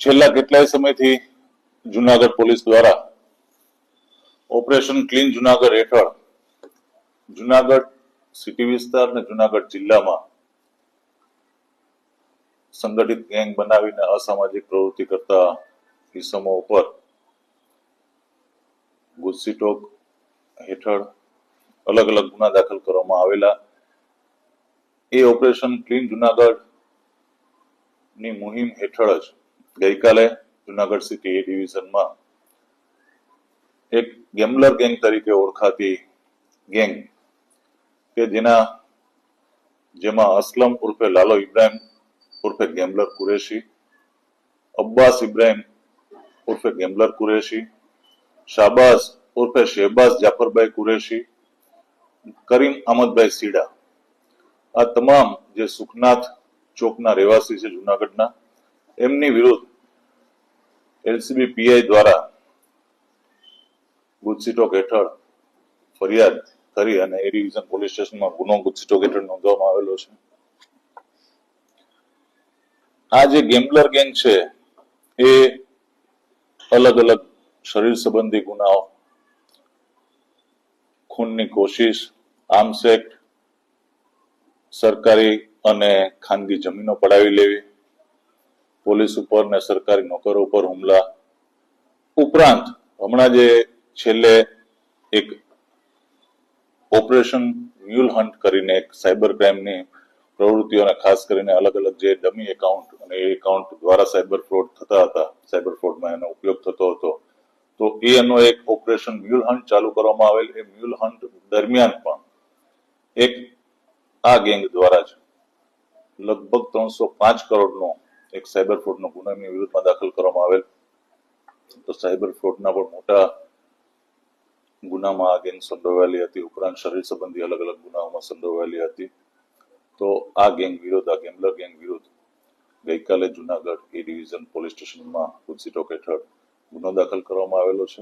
છેલ્લા કેટલાય સમયથી જુનાગઢ પોલીસ દ્વારા ઓપરેશન ક્લીન જુનાગઢ હેઠળ જુનાગઢ સિટી વિસ્તાર અને જુનાગઢ જિલ્લામાં સંગઠિત ગેંગ બનાવીને અસામાજિક પ્રવૃત્તિ કરતા ઇસમો ઉપર ગુજસીટોક હેઠળ અલગ અલગ ગુના દાખલ કરવામાં આવેલા. એ ઓપરેશન ક્લીન જુનાગઢ ની મુહિમ હેઠળ જ ગઈકાલે જુનાગઢ સિટી એ ડિવિઝનમાં એક ગેમ્બલર ગેંગ તરીકે ઓળખાતી ગેંગ કે જેમાં અસલમ ઉર્ફે લાલો ઇબ્રાહિમ ઉર્ફે ગેમ્બલર કુરેશી, અબ્બાસ ઇબ્રાહિમ ઉર્ફે ગેમ્બલર કુરેશી, શાબાઝ ઉર્ફે શહેબાઝ જાફરભાઈ કુરેશી, કરીમ અહમદભાઈ સીડા, આ તમામ જે સુખનાથ ચોકના રહેવાસી છે જુનાગઢના, એમની વિરુદ્ધ એલસીબી પીઆઈ દ્વારા ગુજસીટોક હેઠળ ફરિયાદ કરી અને એ ડિવિઝન પોલીસ સ્ટેશનમાં ગુનો ગુજસીટોક હેઠળ નોંધવામાં આવેલો છે. આ જે ગેમ્બલર ગેંગ છે એ અલગ અલગ શરીર સંબંધી ગુનાઓ, ખૂનની કોશિશ, આર્મ્સ એક્ટ, સરકારી અને ખાનગી જમીનો પડાવી લેવી, પોલીસ ઉપર ને સરકારી નોકરો ઉપર હુમલા, ઉપરાંત હમણાં જે છેલ્લે એક ઓપરેશન મ્યુલ હન્ટ કરીને એક સાયબર ક્રાઇમની પ્રવૃત્તિઓને ખાસ કરીને અલગ અલગ જે ડમી એકાઉન્ટ અને એ એકાઉન્ટ દ્વારા સાયબર ફ્રોડ થતા હતા, સાયબર ફ્રોડમાં એનો ઉપયોગ થતો હતો, તો એનો એક ઓપરેશન મ્યુલ હન્ટ ચાલુ કરવામાં આવેલ. એ મ્યુલ હન્ટ દરમિયાન પણ એક આ ગેંગ દ્વારા જ લગભગ 305 કરોડનો એક સાયબર ફ્રોડનો ગુનો એમની વિરુદ્ધમાં દાખલ કરવામાં આવેલ. તો સાયબર ફ્રોડના પણ મોટા ગુનામાં આ ગેંગ સંડોવાયેલી હતી, ઉપરાંત શરીર સંબંધી અલગ અલગ ગુનાઓમાં સંડોવાયેલી હતી. તો આ ગેંગ વિરુદ્ધ, આ ગેમ્બલર ગેંગ વિરુદ્ધ ગઈકાલે જુનાગઢ એ ડિવિઝન પોલીસ સ્ટેશનમાં ગુજસીટોક હેઠળ ગુનો દાખલ કરવામાં આવેલો છે.